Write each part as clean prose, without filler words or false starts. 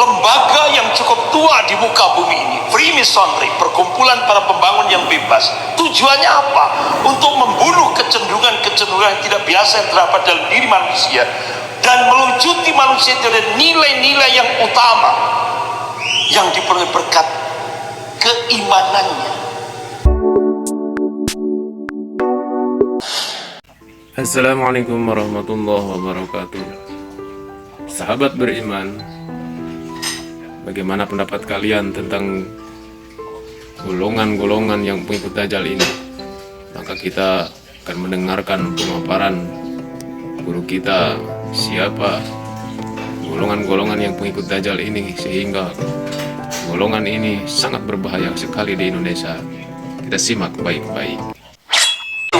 lembaga yang cukup tua di muka bumi ini, Freemasonry, perkumpulan para pembangun yang bebas. Tujuannya apa? Untuk membunuh kecenderungan-kecenderungan yang tidak biasa yang terdapat dalam diri manusia dan melucuti manusia dari nilai-nilai yang utama yang diperoleh berkat keimanannya. Assalamualaikum warahmatullahi wabarakatuh. Sahabat beriman, bagaimana pendapat kalian tentang golongan-golongan yang pengikut Dajjal ini? Maka kita akan mendengarkan pemaparan guru kita, siapa golongan-golongan yang pengikut Dajjal ini, sehingga golongan ini sangat berbahaya sekali di Indonesia. Kita simak baik-baik.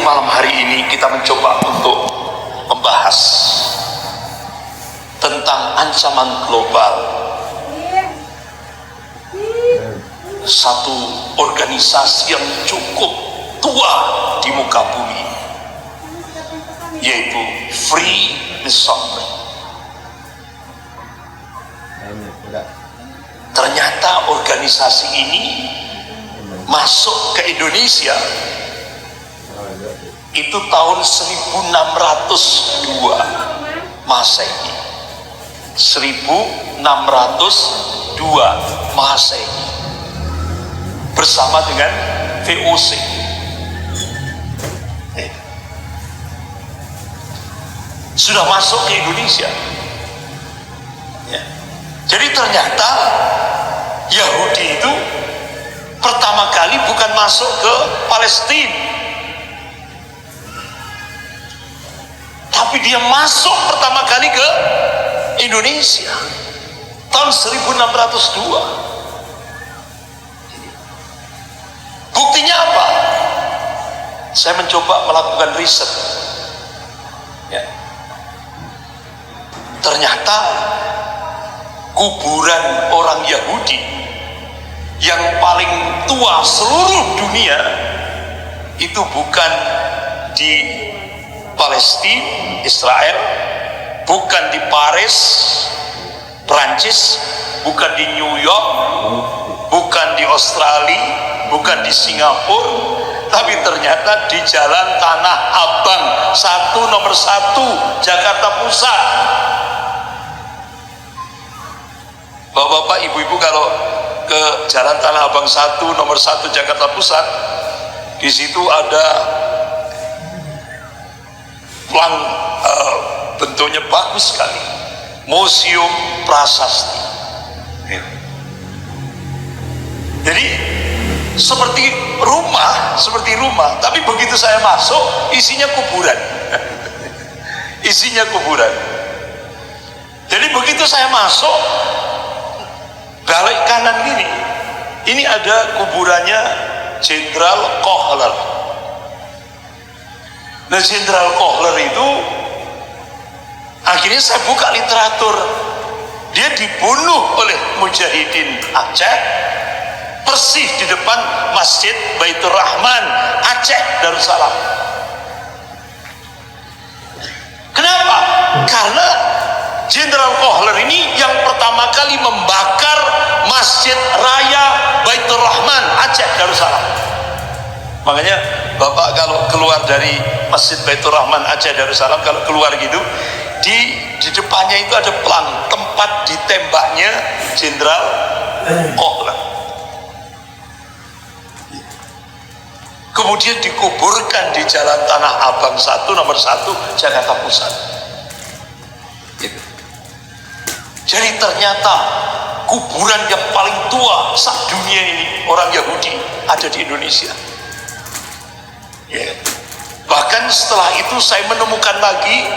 Malam hari ini kita mencoba untuk membahas tentang ancaman global, satu organisasi yang cukup tua di muka bumi, yaitu Freemasonry. Ternyata organisasi ini masuk ke Indonesia itu tahun 1602 Masehi. 1602 Masehi bersama dengan VOC. Sudah masuk ke Indonesia. Jadi ternyata Yahudi itu pertama kali bukan masuk ke Palestina, tapi dia masuk pertama kali ke Indonesia tahun 1602. Buktinya apa? Saya mencoba melakukan riset. Ternyata kuburan orang Yahudi yang paling tua seluruh dunia itu bukan di Palestina, Israel, bukan di Paris, Prancis, bukan di New York, bukan di Australia, bukan di Singapura, tapi ternyata di Jalan Tanah Abang nomor 1 Jakarta Pusat. Bapak-bapak, ibu-ibu kalau ke Jalan Tanah Abang nomor 1 Jakarta Pusat, di situ ada bentuknya bagus sekali, Museum Prasasti. Jadi seperti rumah, tapi begitu saya masuk isinya kuburan. Isinya kuburan. Jadi begitu saya masuk, balik kanan gini, ini ada kuburannya Jenderal Kohler. Nah, Jenderal Kohler itu akhirnya saya buka literatur, dia dibunuh oleh Mujahidin Aceh persis di depan Masjid Baitur Rahman Aceh Darussalam. Kenapa? Karena Jenderal Kohler ini yang pertama kali membakar Masjid Raya Baitur Rahman Aceh Darussalam. Makanya Bapak kalau keluar dari Masjid Baitur Rahman Aceh Darussalam, kalau keluar gitu, di depannya itu ada pelang tempat ditembaknya Jenderal Kohler. Kemudian dikuburkan di Jalan Tanah Abang nomor 1 Jakarta Pusat. Jadi ternyata kuburan yang paling tua sak dunia ini orang Yahudi ada di Indonesia. Bahkan setelah itu saya menemukan lagi,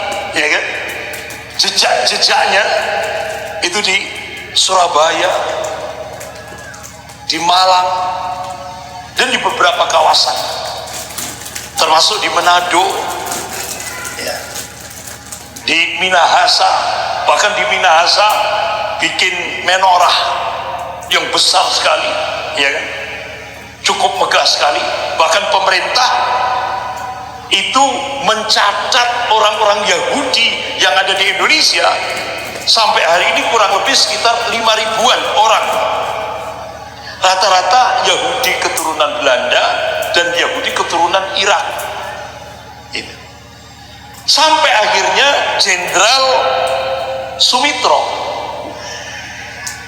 jejak-jejaknya itu di Surabaya, di Malang, dan di beberapa kawasan, termasuk di Manado, di Minahasa. Bahkan di Minahasa bikin menorah yang besar sekali, cukup megah sekali. Bahkan pemerintah itu mencatat orang-orang Yahudi yang ada di Indonesia sampai hari ini kurang lebih sekitar 5 ribuan orang. Rata-rata Yahudi keturunan Belanda dan Yahudi keturunan Irak. Itu. Sampai akhirnya Jenderal Sumitro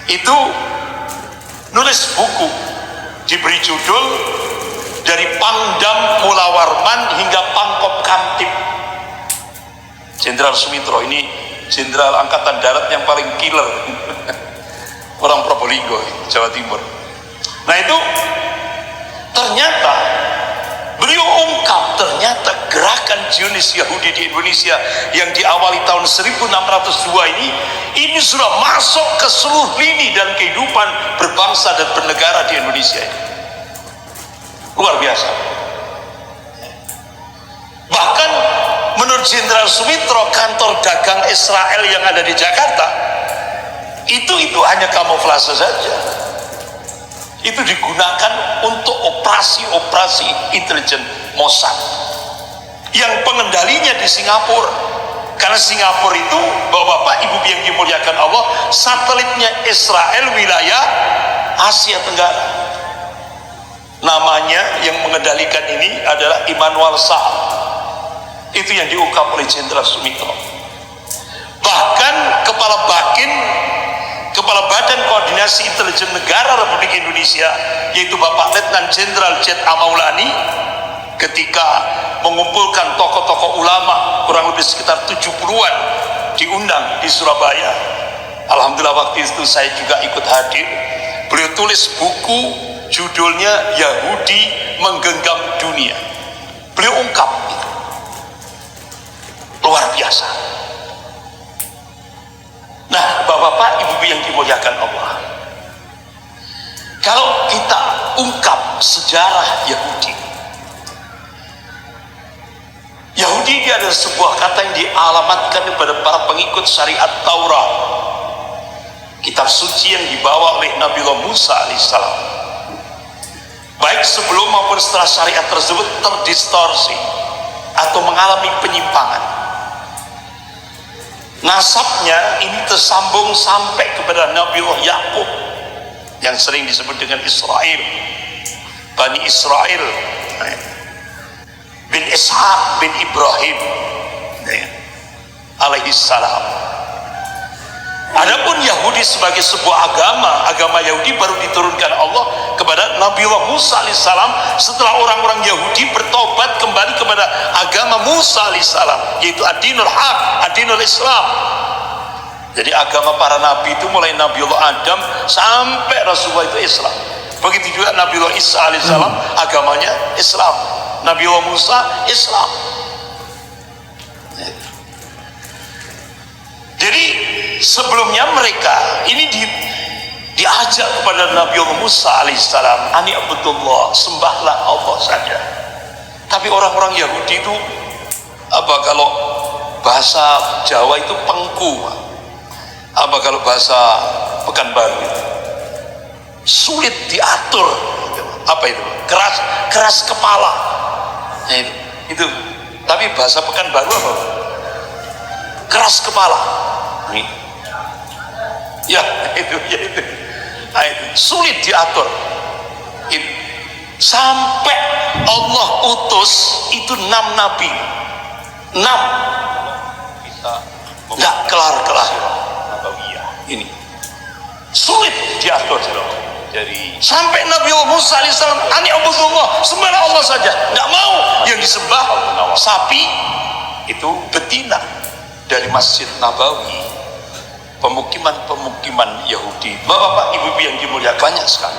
itu nulis buku, diberi judul Dari Pangdam Mula Warman hingga Pangkop Kamtip. Jenderal Sumitro ini jenderal angkatan darat yang paling killer. Orang Probolinggo, Jawa Timur. Nah itu ternyata beliau ungkap ternyata gerakan Zionis Yahudi di Indonesia yang diawali tahun 1602 ini sudah masuk ke seluruh lini dan kehidupan berbangsa dan bernegara di Indonesia ini. Luar biasa. Bahkan menurut Jenderal Sumitro, kantor dagang Israel yang ada di Jakarta itu hanya kamuflase saja. Itu digunakan untuk operasi-operasi intelijen Mossad yang pengendalinya di Singapura. Karena Singapura itu, Bapak-bapak, Ibu yang dimuliakan Allah, satelitnya Israel wilayah Asia Tenggara. Namanya yang mengendalikan ini adalah Immanuel Saab. Itu yang diungkap oleh Jenderal Sumitro. Bahkan Kepala Badan Koordinasi Intelijen Negara Republik Indonesia, yaitu Bapak Letnan Jenderal Z. A. Maulani, ketika mengumpulkan tokoh-tokoh ulama kurang lebih sekitar 70-an diundang di Surabaya. Alhamdulillah waktu itu saya juga ikut hadir. Beliau tulis buku judulnya Yahudi Menggenggam Dunia. Beliau ungkap itu. Luar biasa. Nah, Bapak-bapak, Ibu yang dimuliakan Allah, kalau kita ungkap sejarah Yahudi, Yahudi ini adalah sebuah kata yang dialamatkan kepada para pengikut syariat Taurat, kitab suci yang dibawa oleh Nabiullah Musa alaihissalam. Baik sebelum maupun setelah syariat tersebut terdistorsi atau mengalami penyimpangan. Nasabnya ini tersambung sampai kepada Nabiullah Yakub yang sering disebut dengan Israel, Bani Israel, bin Ishaq bin Ibrahim alaihissalam. Adapun Yahudi sebagai sebuah agama Yahudi baru diturunkan Allah kepada Nabiullah Musa alaihissalam setelah orang-orang Yahudi bertobat kembali kepada agama Musa alaihissalam, yaitu ad-dinul haq, ad-dinul Islam. Jadi agama para nabi itu mulai Nabiullah Adam sampai Rasulullah itu Islam. Begitu juga Nabiullah Isa alaihissalam agamanya Islam, Nabiullah Musa Islam. Jadi sebelumnya mereka ini diajak kepada Nabiullah Musa alaihissalam, ani abudullah, sembahlah Allah saja. Tapi orang-orang Yahudi itu kalau bahasa Jawa itu pengku, kalau bahasa Pekanbaru itu sulit diatur, keras kepala. Nah, itu. Tapi bahasa Pekanbaru apa? Keras kepala. Nih. Ya itu. Nah, itu sulit diatur. Itu. Sampai Allah utus itu 6 nabi. 6. Kita nggak kelar-kelar. Ini sulit diatur. Jadi sampai Nabi Musa alaihissalam, ani abudullah, sembahlah Allah saja. Nggak mau yang disembah sapi itu betina dari Masjid Nabawi, pemukiman Yahudi. Bapak-bapak, Ibu yang dimuliakan, banyak sekali.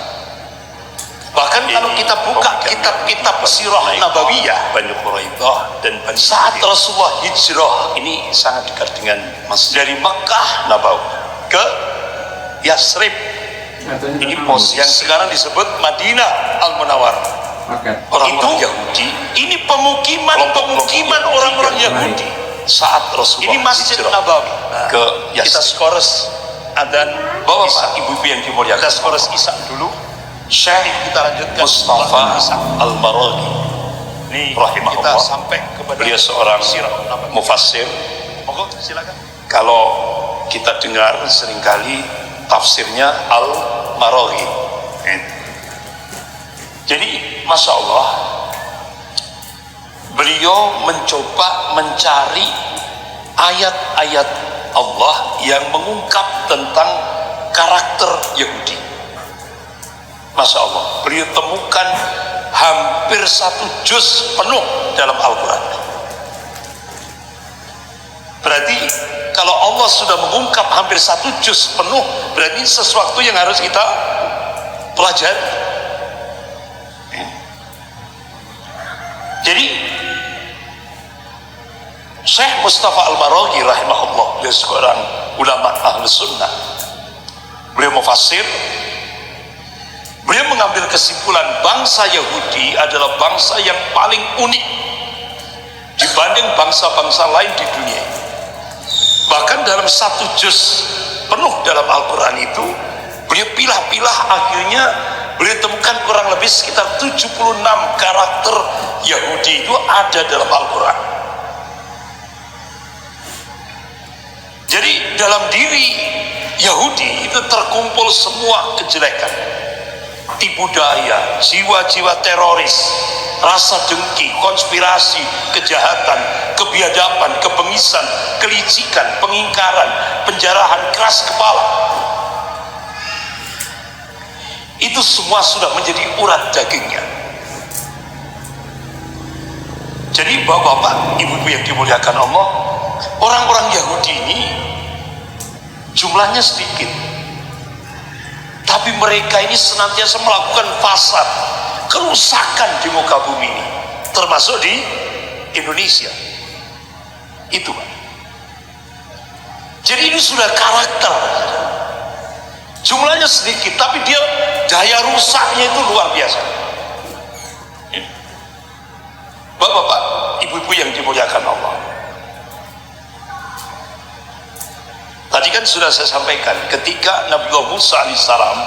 Bahkan kalau kita buka kitab-kitab Sirah Nabawiyah, Bani Quraidah dan saat Rasulullah hijrah, ini sangat dekat dengan dari Mekah Nabawi ke Yasrib. Ini pos yang sekarang disebut Madinah Al-Munawwarah. Orang-orang Yahudi, ini pemukiman orang-orang Yahudi saat Rasulullah ini Masjid Nabawi ke kita skores dan bapak ibu yang dimuliakan, kita skores Isya dulu. Syekh kita lanjutkan Mustafa Al-Maraghi rahimahullah. Kita sampai kepada beliau seorang mufassir. Monggo silakan. Kalau kita dengar seringkali tafsirnya Al-Maraghi. Jadi Masya Allah, beliau mencoba mencari ayat-ayat Allah yang mengungkap tentang karakter Yahudi. Masya Allah, beliau temukan hampir 1 juz penuh dalam Al-Quran. Berarti kalau Allah sudah mengungkap hampir 1 juz penuh, berarti sesuatu yang harus kita pelajari. Jadi Syekh Mustafa Al-Maraghi rahimahullah, beliau seorang ulama Ahlus Sunnah, beliau mufassir. Beliau mengambil kesimpulan bangsa Yahudi adalah bangsa yang paling unik dibanding bangsa-bangsa lain di dunia. Bahkan dalam 1 juz penuh dalam Al-Quran itu, beliau pilah-pilah, akhirnya beliau temukan kurang lebih sekitar 76 karakter Yahudi itu ada dalam Al-Quran. Jadi dalam diri Yahudi itu terkumpul semua kejelekan, tipu daya, jiwa-jiwa teroris, rasa dengki, konspirasi, kejahatan, kebiadaban, kebengisan, kelicikan, pengingkaran, penjarahan keras kepala. Itu semua sudah menjadi urat dagingnya. Jadi bapak-bapak, ibu-ibu yang dimuliakan Allah, orang-orang Yahudi ini jumlahnya sedikit, tapi mereka ini senantiasa melakukan fasad, kerusakan di muka bumi ini, termasuk di Indonesia. Itu Pak. Jadi ini sudah karakter. Jumlahnya sedikit, tapi dia daya rusaknya itu luar biasa. Bapak-bapak, ibu-ibu yang dimuliakan Allah, tadi kan sudah saya sampaikan, ketika Nabiullah Musa alaihissalam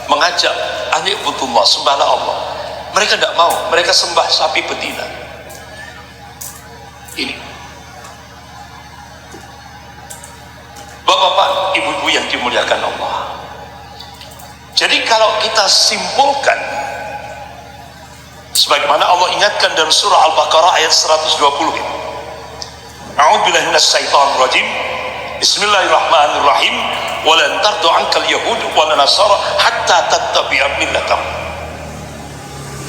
mengajak anibudullah, sembahlah Allah, mereka tidak mau, mereka sembah sapi betina. Ini bapak-bapak, ibu-ibu yang dimuliakan Allah. Jadi kalau kita simpulkan, sebagaimana Allah ingatkan dalam surah Al-Baqarah ayat 120 ini, A'udzubillahi minasyaitonir rajim, Bismillahirrahmanirrahim, walan tardu ankal yahud wala nasara hatta tattabi'a millatahum.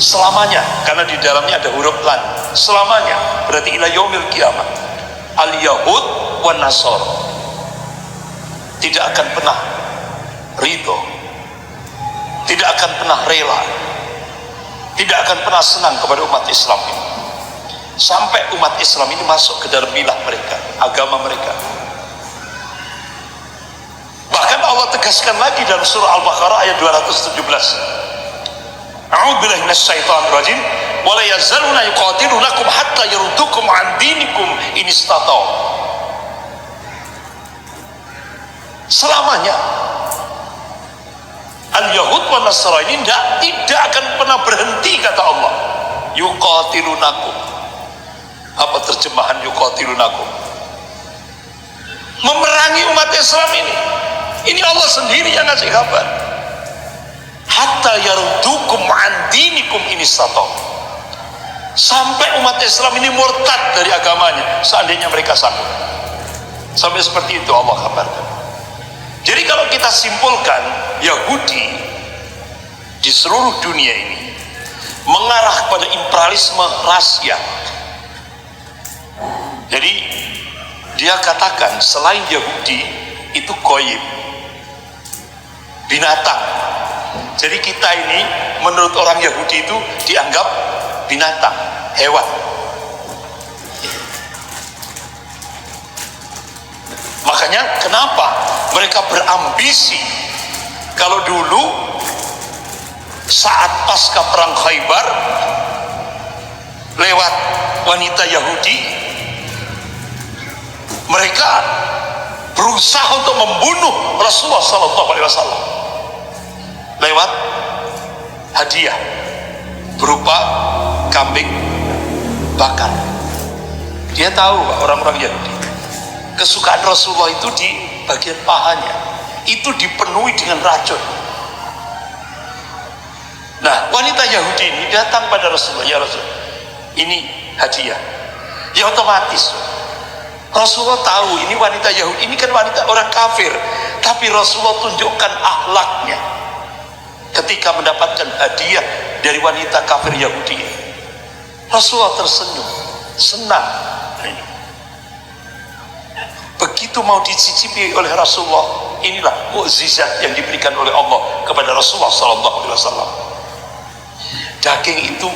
Selamanya, karena di dalamnya ada huruf lan, selamanya berarti ila yaumil kiamat, al yahud wan nasara tidak akan pernah ridho, tidak akan pernah rela, tidak akan pernah senang kepada umat Islam ini, sampai umat Islam ini masuk ke dalam milah mereka, agama mereka. Bahkan Allah tegaskan lagi dalam surah Al-Baqarah ayat 217, A'udzubillahi minasyaitonir rajim, wa la yazaluna yuqatilunakum hatta yaruddukum an dinikum in istata'u. Selamanya al-yahud wa nasara ini tidak akan pernah berhenti, kata Allah. Yuqatilunakum, apa terjemahan yuqatilunakum? Memerangi umat Islam ini. Ini Allah sendiri yang ngasih kabar. Hatta yaruddukum an dinikum in istata'u. Sampai umat Islam ini murtad dari agamanya, seandainya mereka sanggup. Sampai seperti itu Allah kabarkan. Jadi kalau kita simpulkan, Yahudi di seluruh dunia ini mengarah kepada imperialisme rahasia. Jadi dia katakan selain Yahudi itu goyim, binatang. Jadi kita ini menurut orang Yahudi itu dianggap binatang, hewan. Makanya kenapa mereka berambisi? Kalau dulu saat pasca perang Khaybar, lewat wanita Yahudi, mereka berusaha untuk membunuh Rasulullah SAW lewat hadiah berupa kambing bakar. Dia tahu orang-orang Yahudi kesukaan Rasulullah itu di bagian pahanya itu dipenuhi dengan racun. Nah, wanita Yahudi ini datang pada Rasulullah, ya Rasul, ini hadiah. Ya otomatis Rasulullah tahu ini wanita Yahudi, ini kan wanita orang kafir, tapi Rasulullah tunjukkan akhlaknya ketika mendapatkan hadiah dari wanita kafir Yahudi. Rasulullah tersenyum, senang. Begitu mau dicicipi oleh Rasulullah, inilah mukjizat yang diberikan oleh Allah kepada Rasulullah SAW. Daging itu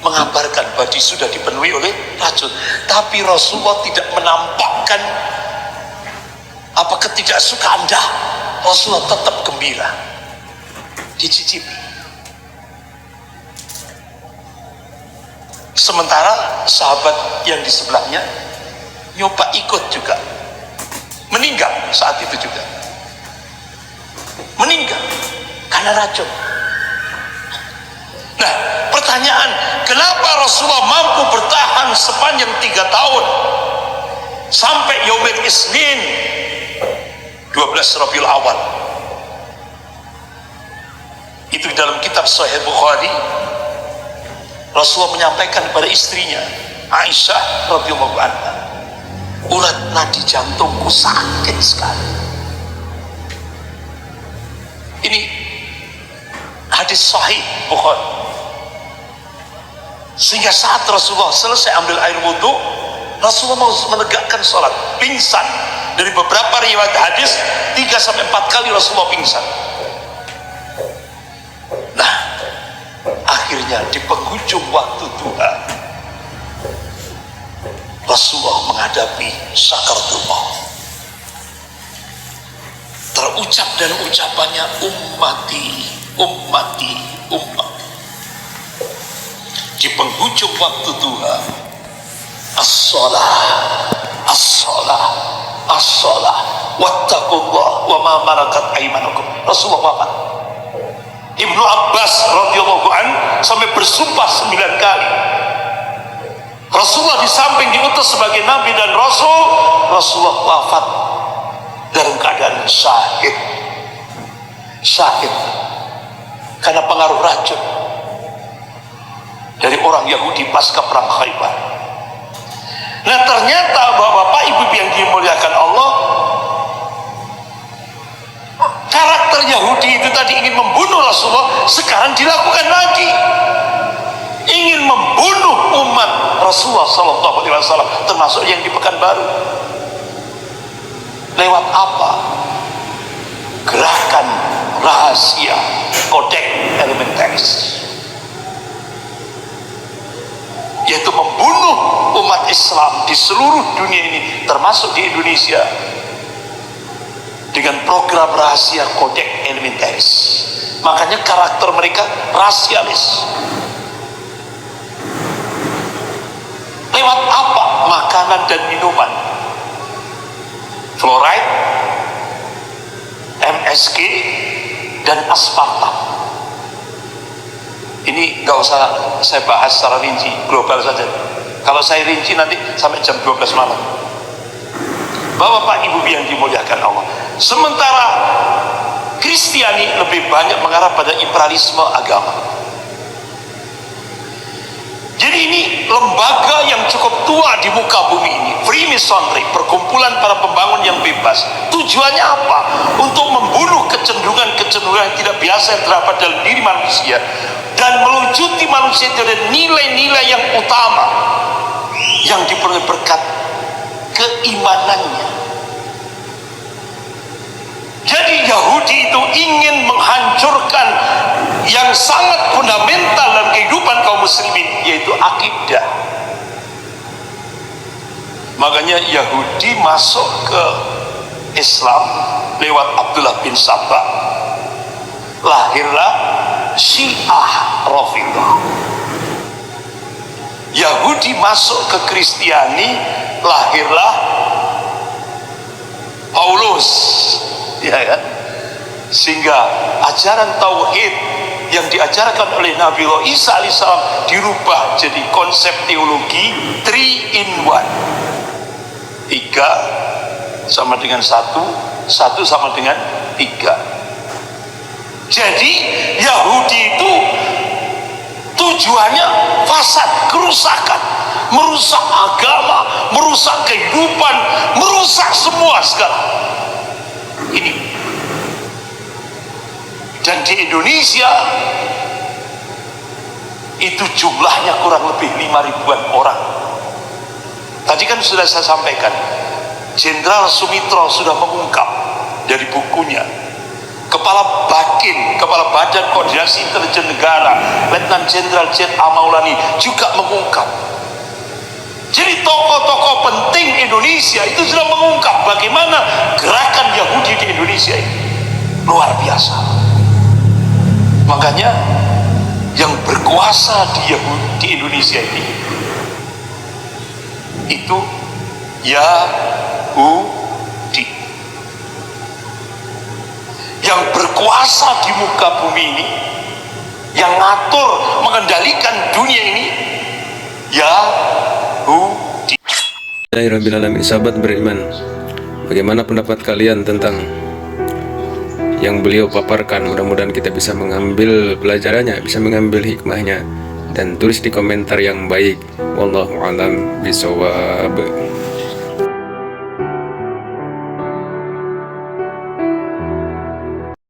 mengabarkan bahwa sudah dipenuhi oleh racun, tapi Rasulullah tidak menampakkan apa ketidaksukaan. Rasulullah tetap gembira dicicipi. Sementara sahabat yang di sebelahnya nyoba ikut juga, meninggal saat itu juga, meninggal karena racun. Nah, pertanyaan, kenapa Rasulullah mampu bertahan sepanjang 3 tahun sampai Yaumil Isnin 12 Rabiul Awal? Itu di dalam kitab Sahih Bukhari. Rasulullah menyampaikan kepada istrinya Aisyah radhiyallahu anha, urat nadi jantungku sakit sekali. Ini hadis Sahih Bukhari. Sehingga saat Rasulullah selesai ambil air wudhu, Rasulullah mau menegakkan sholat, pingsan. Dari beberapa riwayat hadis 3-4 kali Rasulullah pingsan. Nah, akhirnya di penghujung waktu duha, Rasulullah menghadapi sakaratul maut. Terucap dan ucapannya, ummati, ummati, ummati. Di penghujung waktu duha, as-shalah, as-shalah, as-shalah, wattaqullah wa ma malakat aymanukum. Rasulullah wafat. Ibnu Abbas radhiyallahu an sampai bersumpah 9 kali. Rasulullah di samping diutus sebagai nabi dan rasul, Rasulullah wafat dalam keadaan syahid. Syahid karena pengaruh racun dari orang Yahudi pasca perang Khaybar. Nah, ternyata bapak ibu yang dimuliakan Allah, karakter Yahudi itu tadi ingin membunuh Rasulullah, sekarang dilakukan lagi, ingin membunuh umat Rasulullah SAW, termasuk yang di Pekanbaru. Lewat apa? Gerakan rahasia Codex Alimentarius, yaitu membunuh umat Islam di seluruh dunia ini, termasuk di Indonesia, dengan program rahasia Codex Alimentarius. Makanya karakter mereka rasialis. Lewat apa? Makanan dan minuman, fluoride, MSG, dan aspartam. Ini nggak usah saya bahas secara rinci, global saja. Kalau saya rinci nanti sampai jam 12 malam. Bapak ibu yang dimuliakan Allah, sementara Kristiani lebih banyak mengarah pada imperialisme agama. Jadi ini lembaga yang cukup tua di muka bumi ini, Freemasonry, perkumpulan para pembangun yang bebas. Tujuannya apa? Untuk membunuh kecenderungan-kecenderungan yang tidak biasa yang terdapat dalam diri manusia, dan melucuti manusia dari nilai-nilai yang utama yang diperoleh berkat keimanannya. Jadi Yahudi itu ingin menghancurkan yang sangat fundamental dalam kehidupan kaum muslimin, yaitu akidah. Makanya Yahudi masuk ke Islam lewat Abdullah bin Sabah, lahirlah Syiah Rafidhah. Yahudi masuk ke Kristiani, lahirlah Paulus, ya kan? Sehingga ajaran tauhid yang diajarkan oleh Nabi Allah Isa alaihissalam dirubah jadi konsep teologi 3 in 1. 3 sama dengan 1, 1 sama dengan 3. Jadi Yahudi itu tujuannya fasad, kerusakan, merusak agama, merusak kehidupan, merusak semua sekarang ini. Dan di Indonesia itu jumlahnya kurang lebih 5.000-an orang. Tadi kan sudah saya sampaikan, Jenderal Sumitro sudah mengungkap dari bukunya. Kepala BAKIN, Kepala Badan Koordinasi Intelijen Negara, Letnan Jenderal Z.A. Maulani juga mengungkap. Jadi tokoh-tokoh penting Indonesia itu sudah mengungkap bagaimana gerakan Yahudi di Indonesia ini luar biasa. Makanya yang berkuasa di Indonesia ini itu Yahudi. Yang berkuasa di muka bumi ini, yang ngatur, mengendalikan dunia ini, Yahudi. Bismillahirrahmanirrahim. Sahabat beriman, bagaimana pendapat kalian tentang yang beliau paparkan? Mudah-mudahan kita bisa mengambil pelajarannya, bisa mengambil hikmahnya, dan tulis di komentar yang baik. Wallahu a'lam bishawab.